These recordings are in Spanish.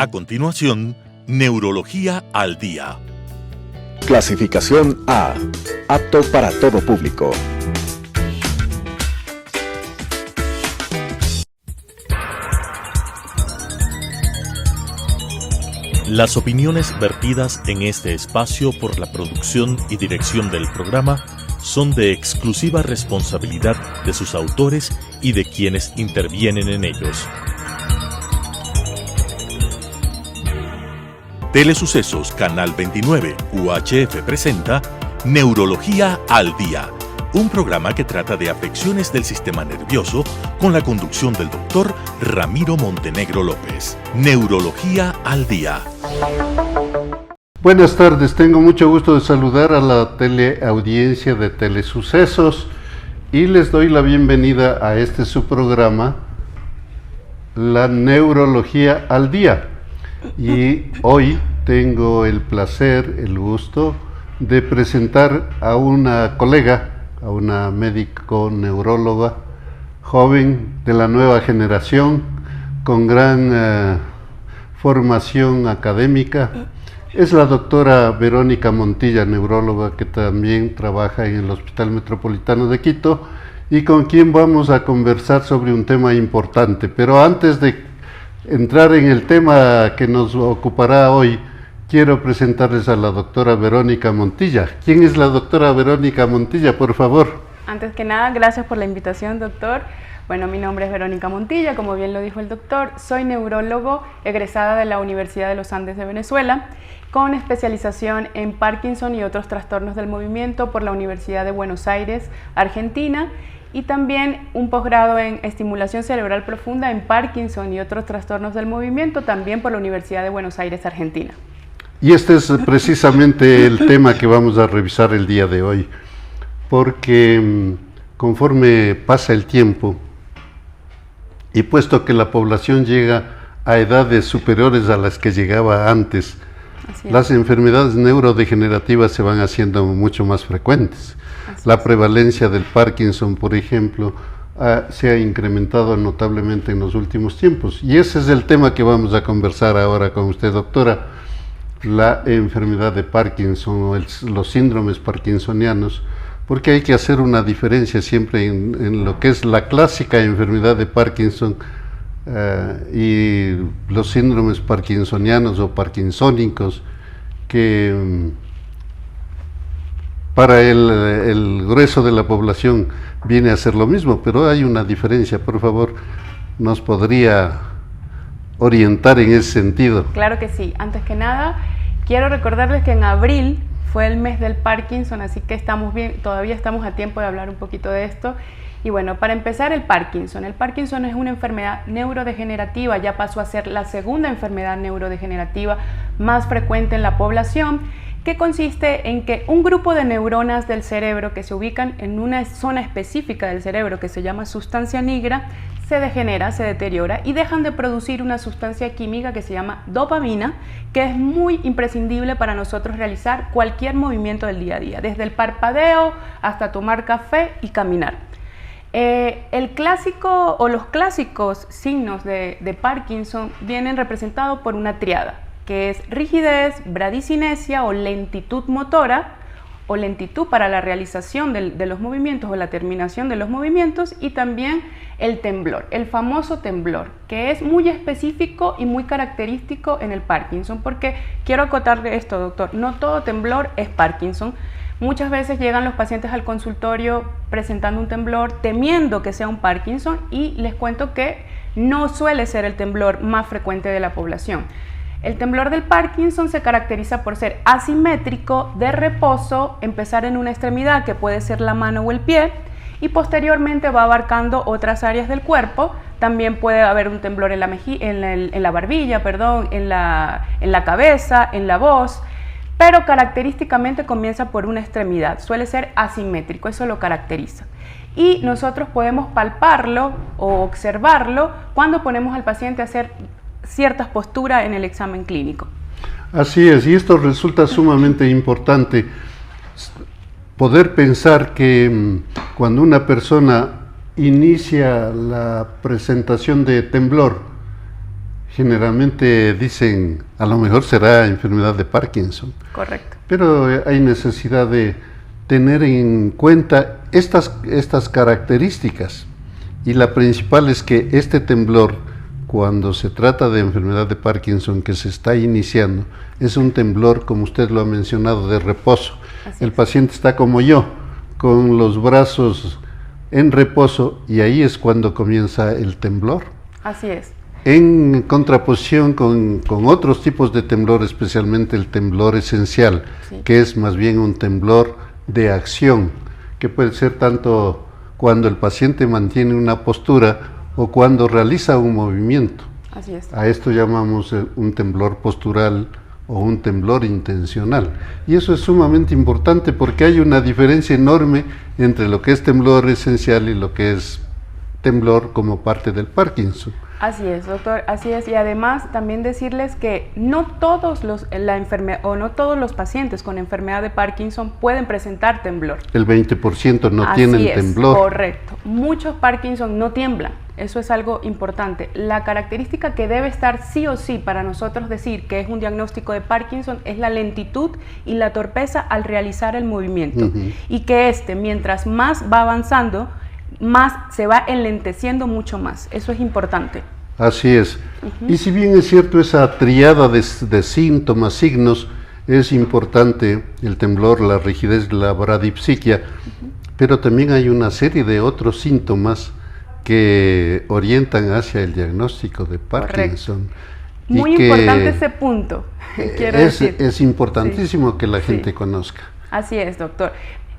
A continuación, Neurología al Día. Clasificación A. Apto para todo público. Las opiniones vertidas en este espacio por la producción y dirección del programa son de exclusiva responsabilidad de sus autores y de quienes intervienen en ellos. Telesucesos Canal 29 UHF presenta Neurología al Día, un programa que trata de afecciones del sistema nervioso con la conducción del doctor Ramiro Montenegro López. Neurología al Día. Buenas tardes, tengo mucho gusto de saludar a la teleaudiencia de Telesucesos y les doy la bienvenida a este su programa, la Neurología al Día. Y hoy tengo el placer, el gusto de presentar a una colega, a una médico neuróloga joven de la nueva generación, con gran formación académica. Es la doctora Verónica Montilla, neuróloga, que también trabaja en el Hospital Metropolitano de Quito y con quien vamos a conversar sobre un tema importante. Pero antes de entrar en el tema que nos ocupará hoy, quiero presentarles a la doctora Verónica Montilla. ¿Quién es la doctora Verónica Montilla, por favor? Antes que nada, gracias por la invitación, doctor. Bueno, mi nombre es Verónica Montilla, como bien lo dijo el doctor. Soy neurólogo egresada de la Universidad de los Andes de Venezuela, con especialización en Parkinson y otros trastornos del movimiento por la Universidad de Buenos Aires, Argentina, y también un posgrado en estimulación cerebral profunda en Parkinson y otros trastornos del movimiento, también por la Universidad de Buenos Aires, Argentina. Y este es precisamente el tema que vamos a revisar el día de hoy, porque conforme pasa el tiempo, y puesto que la población llega a edades superiores a las que llegaba antes, las enfermedades neurodegenerativas se van haciendo mucho más frecuentes. La prevalencia del Parkinson, por ejemplo, se ha incrementado notablemente en los últimos tiempos. Y ese es el tema que vamos a conversar ahora con usted, doctora. La enfermedad de Parkinson o los síndromes parkinsonianos, porque hay que hacer una diferencia siempre en lo que es la clásica enfermedad de Parkinson y los síndromes parkinsonianos o parkinsónicos, que para el grueso de la población viene a ser lo mismo, pero hay una diferencia. Por favor, ¿nos podría orientar en ese sentido? Claro que sí. Antes que nada, quiero recordarles que en abril fue el mes del Parkinson, así que estamos bien, todavía estamos a tiempo de hablar un poquito de esto. Y bueno, para empezar, el Parkinson. El Parkinson es una enfermedad neurodegenerativa, ya pasó a ser la segunda enfermedad neurodegenerativa más frecuente en la población, que consiste en que un grupo de neuronas del cerebro que se ubican en una zona específica del cerebro que se llama sustancia nigra, se degenera, se deteriora y dejan de producir una sustancia química que se llama dopamina, que es muy imprescindible para nosotros realizar cualquier movimiento del día a día, desde el parpadeo hasta tomar café y caminar. El clásico o los clásicos signos de Parkinson vienen representados por una triada, que es rigidez, bradicinesia o lentitud motora, o lentitud para la realización de los movimientos o la terminación de los movimientos, y también el temblor, el famoso temblor, que es muy específico y muy característico en el Parkinson, porque quiero acotarle esto, doctor, no todo temblor es Parkinson. Muchas veces llegan los pacientes al consultorio presentando un temblor, temiendo que sea un Parkinson, y les cuento que no suele ser el temblor más frecuente de la población. El temblor del Parkinson se caracteriza por ser asimétrico, de reposo, empezar en una extremidad que puede ser la mano o el pie y posteriormente va abarcando otras áreas del cuerpo. También puede haber un temblor en la barbilla, en la cabeza, en la voz, pero característicamente comienza por una extremidad, suele ser asimétrico, eso lo caracteriza. Y nosotros podemos palparlo o observarlo cuando ponemos al paciente a hacer ciertas posturas en el examen clínico. Así es, y esto resulta sumamente importante, poder pensar que cuando una persona inicia la presentación de temblor, Generalmente dicen, a lo mejor será enfermedad de Parkinson. Correcto. Pero hay necesidad de tener en cuenta estas características. Y la principal es que este temblor, cuando se trata de enfermedad de Parkinson que se está iniciando, es un temblor, como usted lo ha mencionado, de reposo. El paciente está como yo, con los brazos en reposo, y ahí es cuando comienza el temblor. Así es. En contraposición con otros tipos de temblor, especialmente el temblor esencial, Sí. que es más bien un temblor de acción, que puede ser tanto cuando el paciente mantiene una postura o cuando realiza un movimiento. Así es. A esto llamamos un temblor postural o un temblor intencional. Y eso es sumamente importante porque hay una diferencia enorme entre lo que es temblor esencial y lo que es temblor como parte del Parkinson. Así es, doctor, así es. Y además también decirles que no todos los pacientes con enfermedad de Parkinson pueden presentar temblor. El 20% no Así tienen es, temblor. correcto. Muchos Parkinson no tiemblan. Eso es algo importante. La característica que debe estar sí o sí para nosotros decir que es un diagnóstico de Parkinson es la lentitud y la torpeza al realizar el movimiento. Y que mientras más va avanzando, más se va enlenteciendo mucho más. Eso es importante. Así es. Y si bien es cierto esa triada de síntomas, signos, es importante el temblor, la rigidez, la bradipsiquia, pero también hay una serie de otros síntomas que orientan hacia el diagnóstico de Parkinson. Muy importante ese punto, quiero decir. Es importantísimo Sí. que la gente Sí. conozca. Así es, doctor.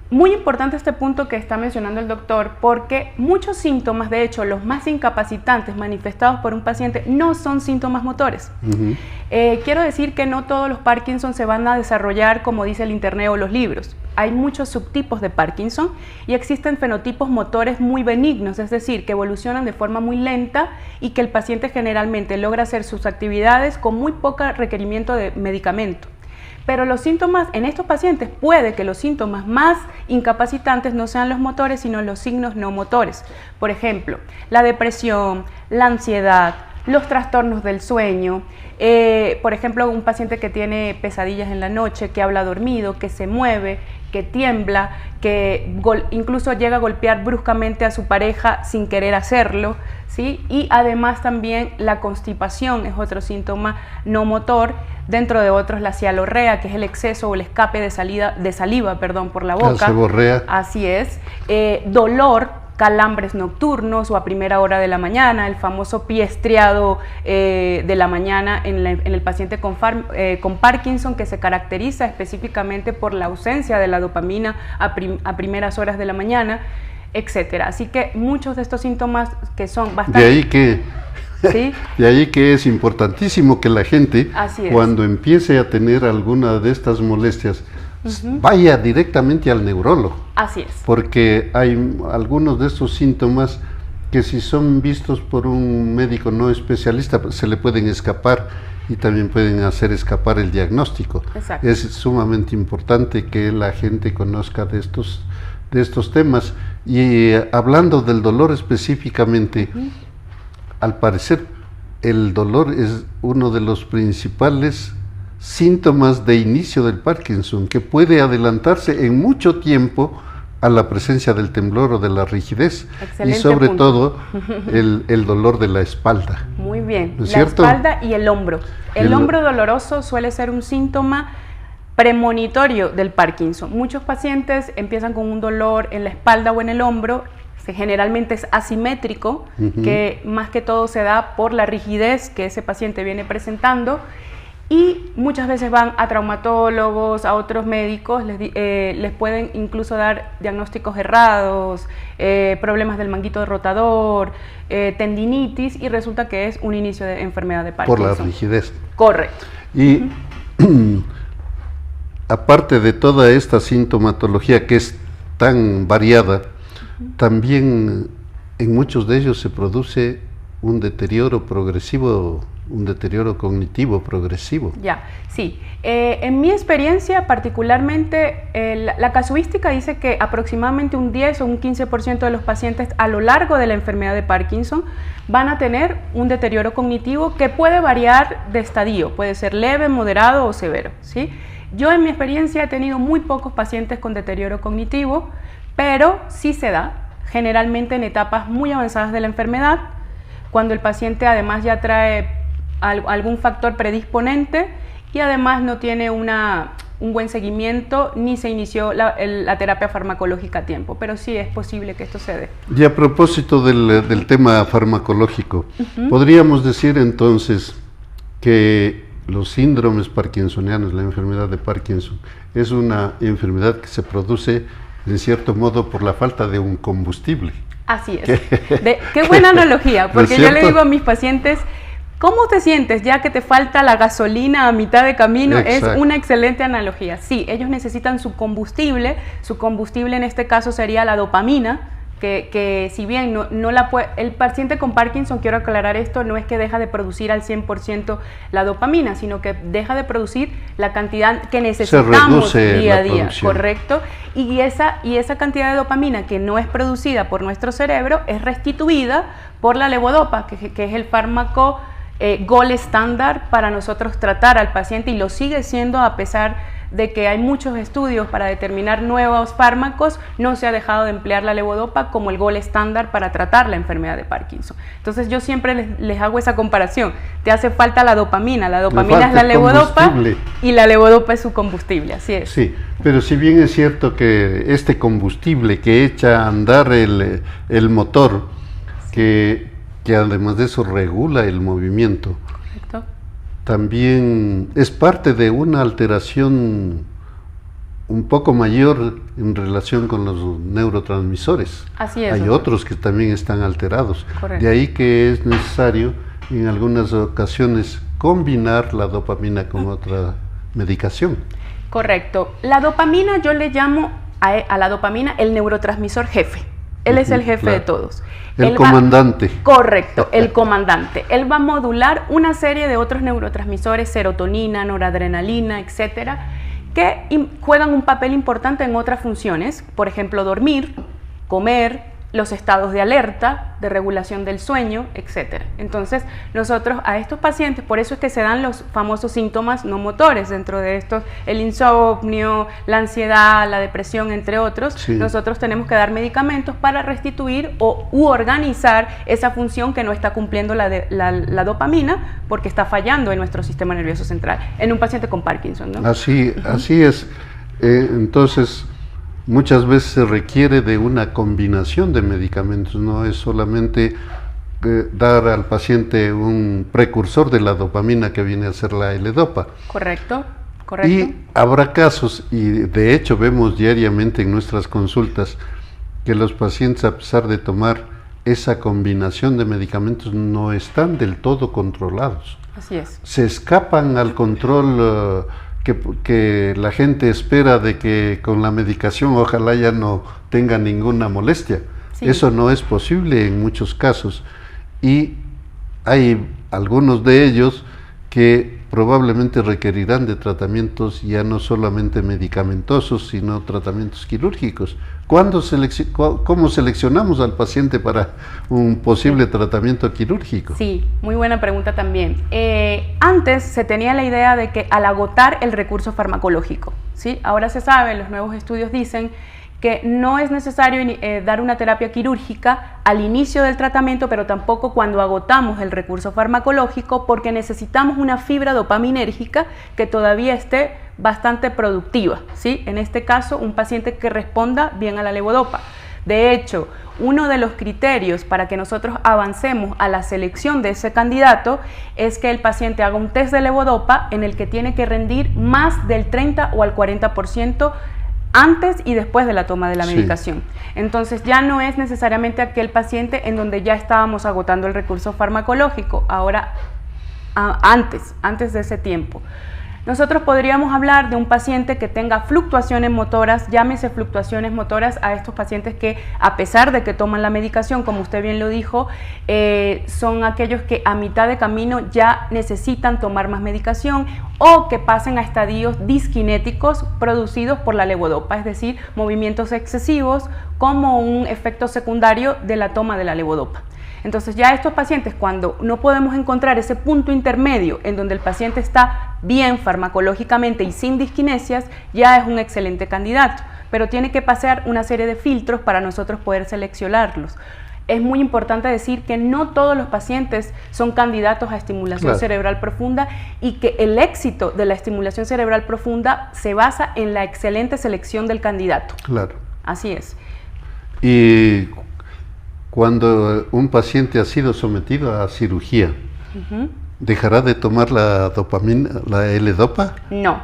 Muy importante este punto que está mencionando el doctor, porque muchos síntomas, de hecho, los más incapacitantes manifestados por un paciente no son síntomas motores. Quiero decir que no todos los Parkinson se van a desarrollar como dice el internet o los libros. Hay muchos subtipos de Parkinson y existen fenotipos motores muy benignos, es decir, que evolucionan de forma muy lenta y que el paciente generalmente logra hacer sus actividades con muy poco requerimiento de medicamento. Pero los síntomas en estos pacientes puede que los síntomas más incapacitantes no sean los motores, sino los signos no motores. Por ejemplo, la depresión, la ansiedad, los trastornos del sueño. Por ejemplo, un paciente que tiene pesadillas en la noche, que habla dormido, que se mueve, que tiembla, que incluso llega a golpear bruscamente a su pareja sin querer hacerlo, ¿sí? Y además también la constipación es otro síntoma no motor, dentro de otros la cialorrea, que es el exceso o el escape de saliva por la boca. La seborrea. Así es. Dolor, calambres nocturnos o a primera hora de la mañana, el famoso pie estriado de la mañana en el paciente con Parkinson, que se caracteriza específicamente por la ausencia de la dopamina a primeras horas de la mañana, etcétera. Así que muchos de estos síntomas que son bastante... ¿Sí? De ahí que es importantísimo que la gente, cuando empiece a tener alguna de estas molestias, vaya directamente al neurólogo. Así es. Porque hay algunos de estos síntomas que si son vistos por un médico no especialista, pues, se le pueden escapar y también pueden hacer escapar el diagnóstico. Exacto. Es sumamente importante que la gente conozca de estos temas. Y hablando del dolor específicamente, al parecer el dolor es uno de los principales síntomas de inicio del Parkinson, que puede adelantarse en mucho tiempo a la presencia del temblor o de la rigidez. Excelente y sobre punto. todo el dolor de la espalda. Muy bien, ¿No es la cierto? espalda y el hombro. El hombro doloroso suele ser un síntoma premonitorio del Parkinson. Muchos pacientes empiezan con un dolor en la espalda o en el hombro, generalmente es asimétrico, que más que todo se da por la rigidez que ese paciente viene presentando, y muchas veces van a traumatólogos, a otros médicos, les pueden incluso dar diagnósticos errados, problemas del manguito rotador, tendinitis, y resulta que es un inicio de enfermedad de Parkinson. Por la rigidez. Correcto. Y aparte de toda esta sintomatología que es tan variada, también en muchos de ellos se produce un deterioro progresivo, un deterioro cognitivo progresivo. Ya, sí. En mi experiencia particularmente, la casuística dice que aproximadamente un 10 o un 15% de los pacientes a lo largo de la enfermedad de Parkinson van a tener un deterioro cognitivo que puede variar de estadio, puede ser leve, moderado o severo, ¿sí? Yo en mi experiencia he tenido muy pocos pacientes con deterioro cognitivo, pero sí se da, generalmente en etapas muy avanzadas de la enfermedad, cuando el paciente además ya trae algún factor predisponente y además no tiene un buen seguimiento ni se inició la terapia farmacológica a tiempo, pero sí es posible que esto se dé. Y a propósito del tema farmacológico, ¿podríamos decir entonces que los síndromes parkinsonianos, la enfermedad de Parkinson, es una enfermedad que se produce en cierto modo por la falta de un combustible? Así es. Qué buena analogía, porque yo le digo a mis pacientes, ¿cómo te sientes ya que te falta la gasolina a mitad de camino? Exacto. Es una excelente analogía. Sí, ellos necesitan su combustible en este caso sería la dopamina, que si bien el paciente con Parkinson, quiero aclarar esto, no es que deja de producir al 100% la dopamina, sino que deja de producir la cantidad que necesitamos día a día, ¿correcto? Y esa cantidad de dopamina que no es producida por nuestro cerebro es restituida por la levodopa, que es el fármaco gold estándar para nosotros tratar al paciente, y lo sigue siendo a pesar de que hay muchos estudios para determinar nuevos fármacos. No se ha dejado de emplear la levodopa como el gold estándar para tratar la enfermedad de Parkinson. Entonces yo siempre les hago esa comparación. Te hace falta la dopamina es la levodopa y la levodopa es su combustible, así es. Sí, pero si bien es cierto que este combustible que echa a andar el motor, que además de eso regula el movimiento, correcto, también es parte de una alteración un poco mayor en relación con los neurotransmisores. Así es. Hay otros que también están alterados. Correcto. De ahí que es necesario en algunas ocasiones combinar la dopamina con otra medicación. Correcto. La dopamina, yo le llamo a la dopamina el neurotransmisor jefe. Él es el jefe, claro, de todos. El comandante. Correcto, el comandante. Él va a modular una serie de otros neurotransmisores, serotonina, noradrenalina, etcétera, que juegan un papel importante en otras funciones, por ejemplo, dormir, comer, los estados de alerta, de regulación del sueño, etcétera. Entonces, nosotros a estos pacientes, por eso es que se dan los famosos síntomas no motores, dentro de estos, el insomnio, la ansiedad, la depresión, entre otros. Sí. Nosotros tenemos que dar medicamentos para restituir u organizar esa función que no está cumpliendo la dopamina, porque está fallando en nuestro sistema nervioso central, en un paciente con Parkinson, ¿no? Así es. Entonces, muchas veces se requiere de una combinación de medicamentos, no es solamente dar al paciente un precursor de la dopamina que viene a ser la L-dopa. Correcto. Y habrá casos, y de hecho vemos diariamente en nuestras consultas, que los pacientes, a pesar de tomar esa combinación de medicamentos, no están del todo controlados. Así es. Se escapan al control que la gente espera, de que con la medicación ojalá ya no tenga ninguna molestia. Sí. Eso no es posible en muchos casos, y hay algunos de ellos que probablemente requerirán de tratamientos ya no solamente medicamentosos, sino tratamientos quirúrgicos. ¿Cómo seleccionamos al paciente para un posible tratamiento quirúrgico? Sí, muy buena pregunta también. Antes se tenía la idea de que al agotar el recurso farmacológico, ¿sí? Ahora se sabe, los nuevos estudios dicen que no es necesario dar una terapia quirúrgica al inicio del tratamiento, pero tampoco cuando agotamos el recurso farmacológico, porque necesitamos una fibra dopaminérgica que todavía esté bastante productiva, ¿sí? En este caso, un paciente que responda bien a la levodopa. De hecho, uno de los criterios para que nosotros avancemos a la selección de ese candidato es que el paciente haga un test de levodopa en el que tiene que rendir más del 30 o al 40% antes y después de la toma de la medicación. Sí. Entonces ya no es necesariamente aquel paciente en donde ya estábamos agotando el recurso farmacológico, ahora antes de ese tiempo. Nosotros podríamos hablar de un paciente que tenga fluctuaciones motoras, llámese fluctuaciones motoras a estos pacientes que, a pesar de que toman la medicación, como usted bien lo dijo, son aquellos que a mitad de camino ya necesitan tomar más medicación o que pasen a estadios disquinéticos producidos por la levodopa, es decir, movimientos excesivos como un efecto secundario de la toma de la levodopa. Entonces ya estos pacientes, cuando no podemos encontrar ese punto intermedio en donde el paciente está bien farmacológicamente y sin disquinesias, ya es un excelente candidato, pero tiene que pasar una serie de filtros para nosotros poder seleccionarlos. Es muy importante decir que no todos los pacientes son candidatos a estimulación cerebral profunda y que el éxito de la estimulación cerebral profunda se basa en la excelente selección del candidato. Claro. Así es. Y cuando un paciente ha sido sometido a cirugía, ¿dejará de tomar la dopamina, la L-dopa? No,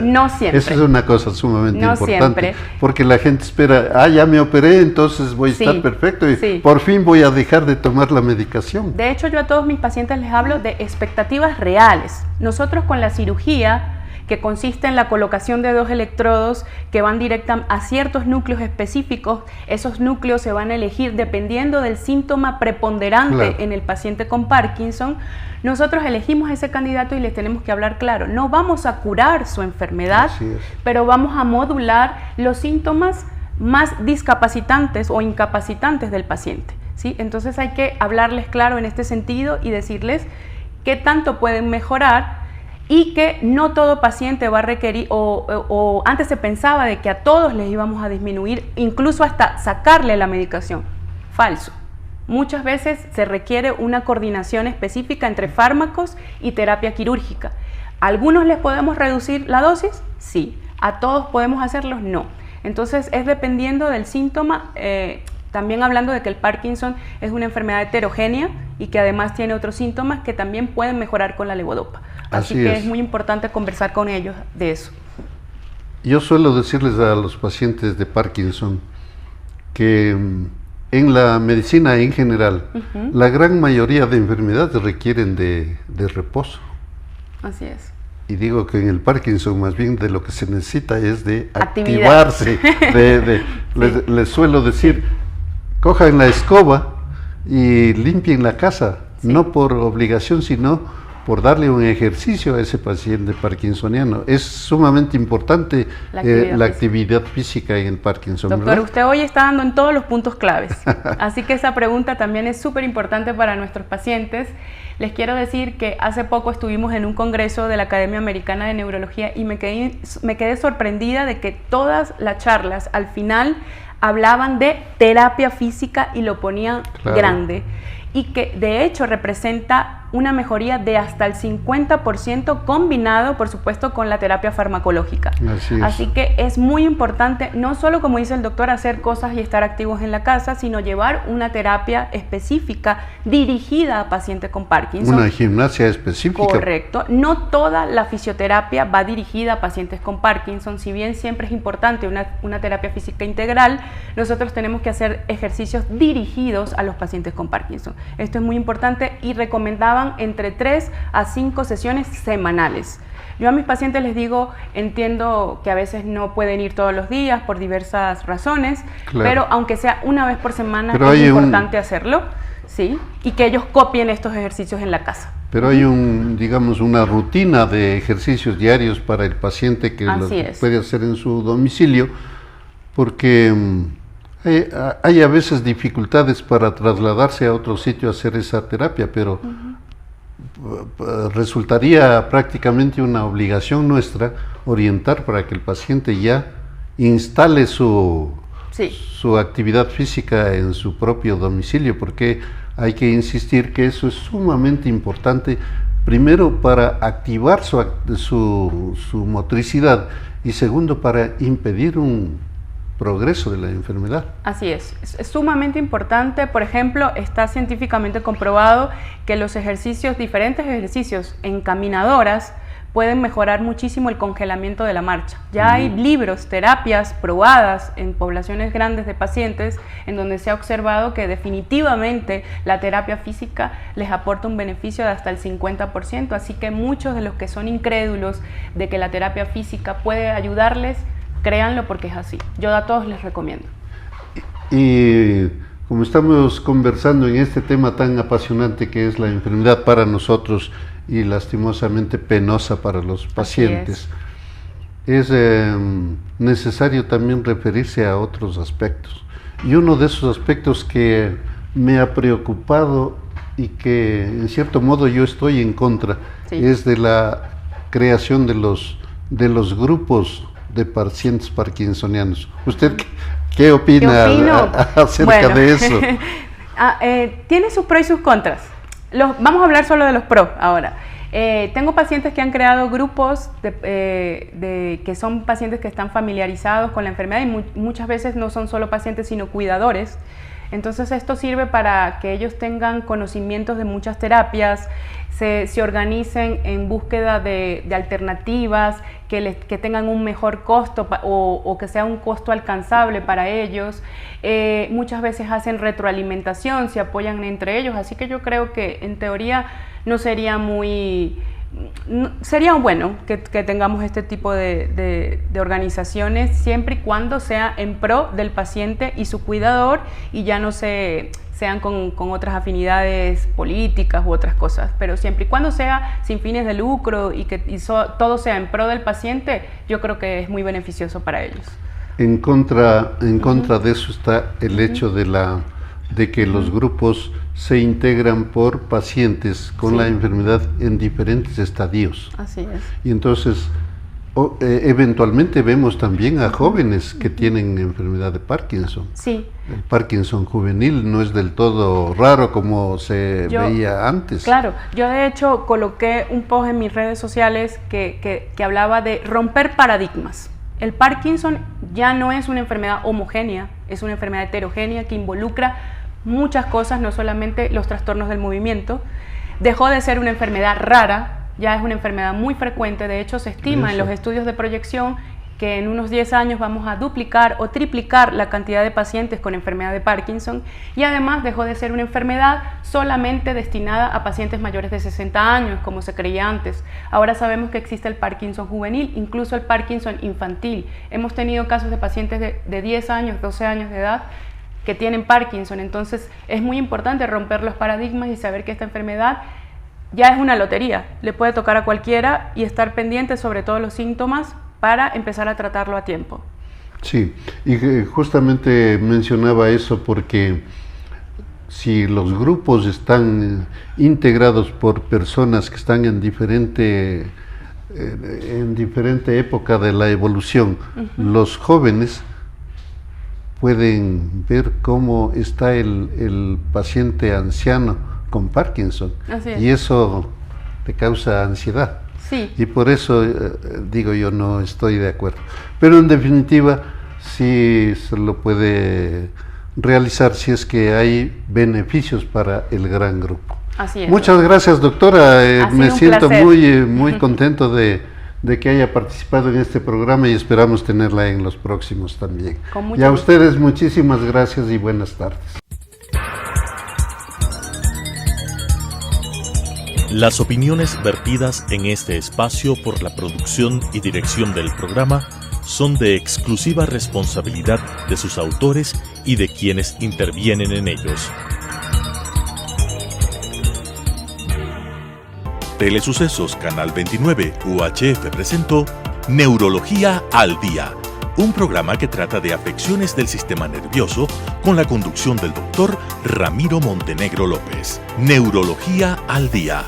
no siempre. Esa es una cosa sumamente importante, siempre. Porque la gente espera, ya me operé, entonces voy a estar perfecto y por fin voy a dejar de tomar la medicación. De hecho, yo a todos mis pacientes les hablo de expectativas reales. Nosotros con la cirugía, que consiste en la colocación de 2 electrodos que van directa a ciertos núcleos específicos. Esos núcleos se van a elegir dependiendo del síntoma preponderante en el paciente con Parkinson. Nosotros elegimos ese candidato y les tenemos que hablar claro. No vamos a curar su enfermedad, pero vamos a modular los síntomas más discapacitantes o incapacitantes del paciente, ¿sí? Entonces hay que hablarles claro en este sentido y decirles qué tanto pueden mejorar y que no todo paciente va a requerir, o antes se pensaba de que a todos les íbamos a disminuir, incluso hasta sacarle la medicación. Falso. Muchas veces se requiere una coordinación específica entre fármacos y terapia quirúrgica. ¿A algunos les podemos reducir la dosis? Sí. ¿A todos podemos hacerlo? No. Entonces es dependiendo del síntoma. También hablando de que el Parkinson es una enfermedad heterogénea y que además tiene otros síntomas que también pueden mejorar con la levodopa. Así que es muy importante conversar con ellos de eso. Yo suelo decirles a los pacientes de Parkinson que en la medicina en general, la gran mayoría de enfermedades requieren de reposo. Así es. Y digo que en el Parkinson más bien de lo que se necesita es de activarse. Les suelo decir, cojan la escoba y limpien la casa, no por obligación, sino por darle un ejercicio a ese paciente parkinsoniano. Es sumamente importante la actividad física en el Parkinson. Doctor, ¿verdad? Usted hoy está dando en todos los puntos claves, así que esa pregunta también es súper importante para nuestros pacientes. Les quiero decir que hace poco estuvimos en un congreso de la Academia Americana de Neurología y me quedé sorprendida de que todas las charlas al final hablaban de terapia física y lo ponían grande, y que de hecho representa una mejoría de hasta el 50% combinado, por supuesto, con la terapia farmacológica. Así que es muy importante, no solo, como dice el doctor, hacer cosas y estar activos en la casa, sino llevar una terapia específica dirigida a pacientes con Parkinson. Una gimnasia específica. Correcto. No toda la fisioterapia va dirigida a pacientes con Parkinson. Si bien siempre es importante una terapia física integral, nosotros tenemos que hacer ejercicios dirigidos a los pacientes con Parkinson. Esto es muy importante y recomendaban entre 3 a 5 sesiones semanales. Yo a mis pacientes les digo, entiendo que a veces no pueden ir todos los días por diversas razones, pero aunque sea una vez por semana es importante hacerlo, ¿sí? Y que ellos copien estos ejercicios en la casa. Pero hay digamos, una rutina de ejercicios diarios para el paciente que lo puede hacer en su domicilio, porque hay a veces dificultades para trasladarse a otro sitio a hacer esa terapia, pero resultaría prácticamente una obligación nuestra orientar para que el paciente ya instale su actividad física en su propio domicilio, porque hay que insistir que eso es sumamente importante, primero para activar su motricidad y segundo para impedir un progreso de la enfermedad. Así es sumamente importante. Por ejemplo, está científicamente comprobado que los diferentes ejercicios en caminadoras pueden mejorar muchísimo el congelamiento de la marcha. Ya hay libros, terapias probadas en poblaciones grandes de pacientes en donde se ha observado que definitivamente la terapia física les aporta un beneficio de hasta el 50%, así que muchos de los que son incrédulos de que la terapia física puede ayudarles, créanlo porque es así. Yo a todos les recomiendo. Y como estamos conversando en este tema tan apasionante que es la enfermedad para nosotros y lastimosamente penosa para los pacientes, es necesario también referirse a otros aspectos. Y uno de esos aspectos que me ha preocupado y que en cierto modo yo estoy en contra, es de la creación de los grupos de pacientes parkinsonianos. ¿Usted qué opina acerca de eso? Tiene sus pros y sus contras. Vamos a hablar solo de los pros ahora. Tengo pacientes que han creado grupos que son pacientes que están familiarizados con la enfermedad y muchas veces no son solo pacientes sino cuidadores. Entonces esto sirve para que ellos tengan conocimientos de muchas terapias, se organicen en búsqueda de alternativas que tengan un mejor costo o que sea un costo alcanzable para ellos. Muchas veces hacen retroalimentación, se apoyan entre ellos, así que yo creo que en teoría no sería sería bueno que tengamos este tipo de organizaciones siempre y cuando sea en pro del paciente y su cuidador y ya no sean con otras afinidades políticas u otras cosas, pero siempre y cuando sea sin fines de lucro y todo sea en pro del paciente, yo creo que es muy beneficioso para ellos. En contra de eso está el hecho de que los grupos se integran por pacientes con la enfermedad en diferentes estadios. Así es. Y entonces, eventualmente vemos también a jóvenes que tienen enfermedad de Parkinson. Sí. El Parkinson juvenil no es del todo raro como se veía antes. Claro, yo de hecho coloqué un post en mis redes sociales que hablaba de romper paradigmas. El Parkinson ya no es una enfermedad homogénea, es una enfermedad heterogénea que involucra muchas cosas, no solamente los trastornos del movimiento. Dejó de ser una enfermedad rara, ya es una enfermedad muy frecuente. De hecho, se estima en los estudios de proyección que en unos 10 años vamos a duplicar o triplicar la cantidad de pacientes con enfermedad de Parkinson, y además dejó de ser una enfermedad solamente destinada a pacientes mayores de 60 años, como se creía antes. Ahora sabemos que existe el Parkinson juvenil, incluso el Parkinson infantil. Hemos tenido casos de pacientes de 10 años, 12 años de edad que tienen Parkinson. Entonces es muy importante romper los paradigmas y saber que esta enfermedad ya es una lotería, le puede tocar a cualquiera, y estar pendiente sobre todos los síntomas para empezar a tratarlo a tiempo. Sí, y justamente mencionaba eso porque si los grupos están integrados por personas que están en diferente época de la evolución, los jóvenes pueden ver cómo está el paciente anciano con Parkinson, y eso te causa ansiedad. Sí. Y por eso digo yo no estoy de acuerdo. Pero en definitiva sí se lo puede realizar si es que hay beneficios para el gran grupo. Así es. Muchas gracias, doctora. Me siento placer. muy contento de que haya participado en este programa y esperamos tenerla en los próximos también. Y a ustedes muchísimas gracias y buenas tardes. Las opiniones vertidas en este espacio por la producción y dirección del programa son de exclusiva responsabilidad de sus autores y de quienes intervienen en ellos. Telesucesos Canal 29 UHF presentó Neurología al Día, un programa que trata de afecciones del sistema nervioso con la conducción del doctor Ramiro Montenegro López. Neurología al Día.